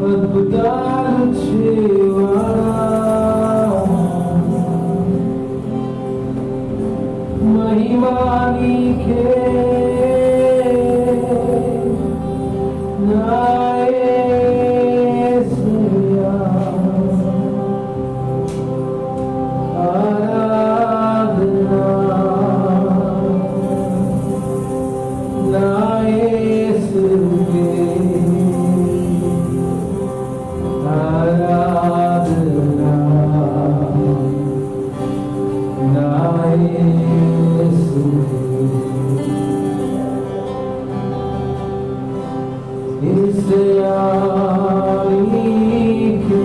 అద్భుతాలు చేయువాడా, మహిమా నీకే నా యేసయ్యా. ఆరాధనా నా యేసుకే, ఆరాధనా నా యేసుకే. యేసయ్యా నీకే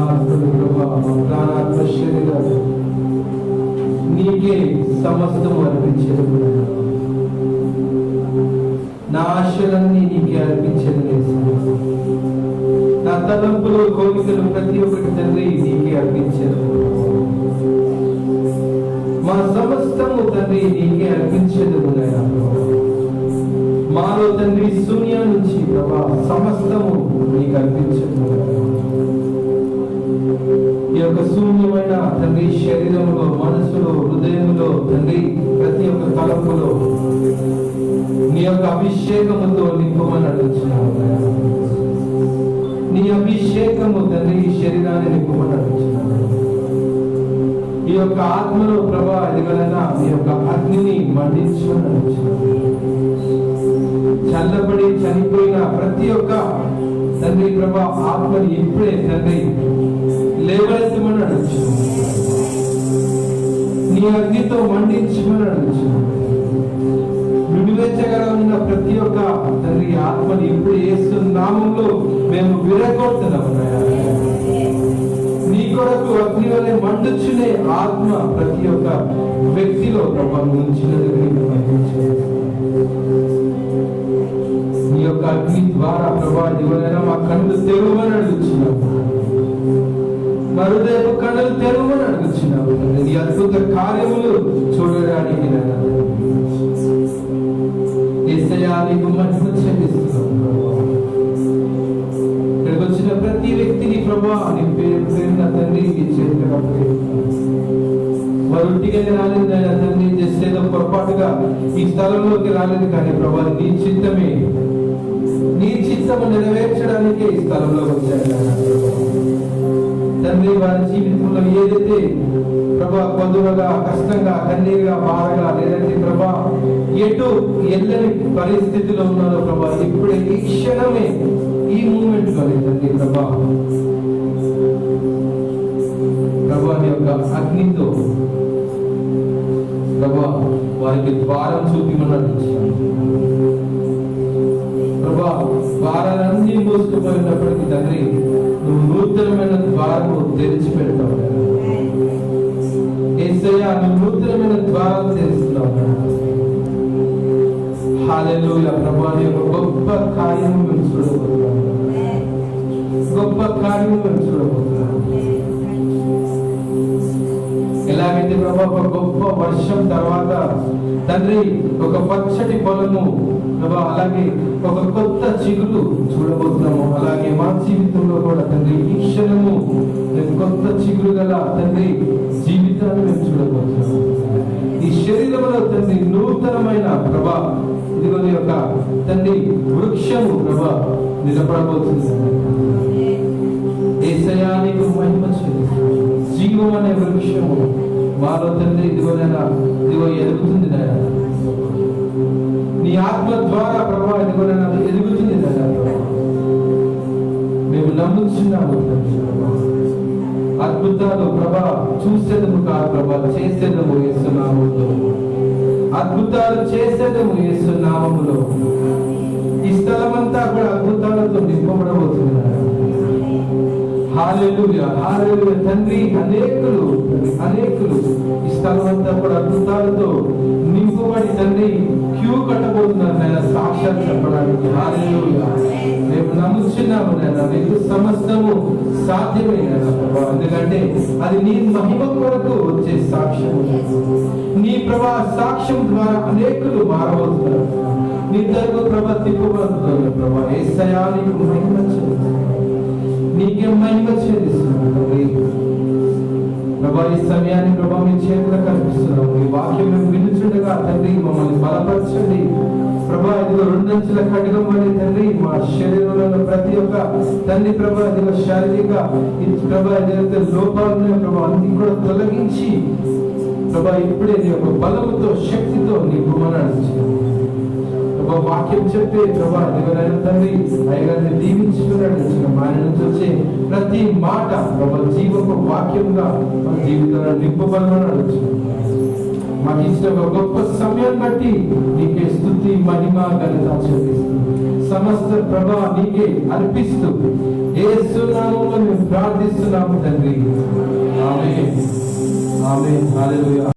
ఆత్మలు ప్రభా, మా ప్రాణాత్మ శరీరాలు నీకే సమస్తము అర్పించేది. నా ఆశలన్నీ నీకే అర్పించేది. నా తలంపులు కోరికలు ప్రతి ఒక్కటి తండ్రి నీకే అర్పించేది. మా సమస్తము తండ్రి నీకే అర్పించేది. మాలో తండ్రి శూన్యం నుంచి ప్రభా సమస్తము నీకు అర్పించేది. ఈ యొక్క శూన్యమైన తండ్రి శరీరంలో, మనసులో, హృదయంలో తండ్రి ప్రతి ఒక్క తలంపులో నీ యొక్క అభిషేకముతో నింపమని అడుగుతున్నావు. నీ అభిషేకము తండ్రి ఈ శరీరాన్ని నింపమని అడుగుతున్నావు. ఈ యొక్క ఆత్మలో ప్రభా ఎదగలనా నీ యొక్క అగ్నిని మండించమని అడుగుతున్నావు. చల్లబడి చనిపోయిన ప్రతి ఒక్క తండ్రి ప్రభా ఆత్మని ఇప్పుడే తండ్రి లేవనెత్తమని అడుగుతున్నావు. నీ అగ్నితో మండించమని అడుగుతున్నావు. విడివెచ్చగలన్న ప్రతి ఒక్క తండ్రి ఆత్మని ఇప్పుడు యేసు నామములో మేము విరగొడుతున్నాము. నీ కొరకు అగ్ని వలె మండుచునే ఆత్మ ప్రతి ఒక్క వ్యక్తిలో ప్రభావం ఉంచినది. నీ యొక్క అగ్ని ద్వారా ప్రభా ఎవరైనా మా కళ్ళు తెరువని అడుగుతున్నాము. మరుదేపు కళ్ళు తెరువని అడుగుతున్నాము. నీ అద్భుత కార్యములు చూడడానికి నీకు మహిమ చెల్లిస్తున్నాము. ఇక్కడికి వచ్చిన ప్రతి వ్యక్తిని ప్రభా నీ పేరున తండ్రి నీ చేతిగా మరుటిగానే రాలేదు తండ్రి, చేసేదో పొరపాటుగా ఈ స్థలంలోకి రాలేదు. కానీ ప్రభా నీ చిత్తమే, నీ చిత్తము నెరవేర్చడానికే ఈ స్థలంలో వచ్చాడు తండ్రి. వారి జీవితంలో ఏదైతే ప్రభా కొద్దుగా కష్టంగా కన్నీరుగా బాధగా లేదంటే ప్రభా ఎటు ఎల్లని పరిస్థితిలో ఉన్నారో ప్రభా ఇప్పుడే ఈ క్షణమే ఈ మూమెంట్ లో తండ్రి ప్రభా ప్రభాని యొక్క అగ్నితో ప్రభా వారికి ద్వారం చూపిమన్నాడు ప్రభా. ద్వారాలన్నీ మూసుకుపోయినప్పటికీ తండ్రి నువ్వు నూతనమైన ద్వారము తెరిచి పెడతావు. యేసయ్యా నువ్వు నూతనమైన ద్వారాలు తెరుస్తున్నావు. హల్లెలూయా ప్రభా, నీ యొక్క గొప్ప కార్యము మేము చూడబోతున్నాము. గొప్ప కార్యము మేము చూడబోతున్నాము. ఎలాగైతే ప్రభా ఒక గొప్ప వర్షం తర్వాత తండ్రి ఒక పచ్చటి పొలము ప్రభా, అలాగే ఒక కొత్త చిగురు చూడబోతున్నాము. అలాగే మా జీవితంలో కూడా తండ్రి ఈ క్షణము కొత్త చిగురు గల తండ్రి జీవితాన్ని మేము చూడబోతున్నాము. ఈ శరీరంలో తండ్రి నూతనమైన ప్రభా ఇదిగో నీ యొక్క తండ్రి వృక్షము ప్రభా నిలబడబోతుంది. యేసయ్యా నీకు మహిమ చెల్లిస్తున్నాము. జీవం అనే వృక్షము మాలో తండ్రి ఇదిగో ఎదుగుతుంది నాయన. నీ ఆత్మ ద్వారా ప్రభా ఇదిగో ఎదుగుతుంది నాయన. మేము నమ్ముచున్నాము అద్భుతాలు ప్రభా చూసేదము కాదు ప్రభా, చేసేదము యేసు నామములో. అద్భుతాలు చేసేదము యేసు నామములో. ఈ స్థలమంతా కూడా అద్భుతాలతో నింపబడబోతుంది. హల్లెలూయా హల్లెలూయా తండ్రి. అనేకులు ఈ స్థలమంతా కూడా అద్భుతాలతో నింపబడి తండ్రి క్యూ కట్టబోతున్నారు నాయన సాక్ష్యాలు చెప్పడానికి. హల్లెలూయా మేము నమ్ముచున్నాము నాయన, నీకు సమస్తము సాధ్యమే ప్రభా. ఎందుకంటే అది నీ మహిమ కొరకు వచ్చే సాక్ష్యం. నీ ప్రభా సాక్ష్యం ద్వారా అనేకులు మారబోతున్నారు. నీ తరపు ప్రభా తిప్పబడుతున్నారు ప్రభా. యేసయ్యా నీకు మహిమ చెల్లిస్తున్నాము. నీకే మహిమ చెల్లిస్తున్నాము ప్రభా. ఈ సమయాన్ని ప్రభా మీ చేతులకు కనిపిస్తున్నాము. ఈ వాక్యం మేము వినుచుండగా తండ్రి మమ్మల్ని బలపరచండి ప్రభా. ఇదిగో రెండంచుల ఖడ్గం వలె తండ్రి మా శరీరంలో ప్రతి ఒక్క తండ్రి ప్రభా ఇదిగో శారీరక ప్రభా ఏదైతే లోపాలున్నాయో ప్రభా అన్ని కూడా తొలగించి ప్రభా ఇప్పుడే నీ యొక్క బలముతో శక్తితో నీ గుమ్మనాడు వాక్యం చెప్పే ప్రభా ఎవరైనా తండ్రి అయ్యగారిని దీవించుకున్నాడు. ఆయన నుంచి వచ్చే ప్రతి మాట ప్రభా జీవపు వాక్యంగా మన జీవితంలో నింపబడమని అడుగుతున్నాం. మాకు ఇచ్చిన ఒక గొప్ప సమయం బట్టి నీకే స్తుతి మహిమ ఘనత చెల్లిస్తూ సమస్త ప్రభా నీకే అర్పిస్తూ యేసు నామములో మేము ప్రార్థిస్తున్నాము తండ్రి. ఆమేన్ ఆమేన్ హల్లెలూయా.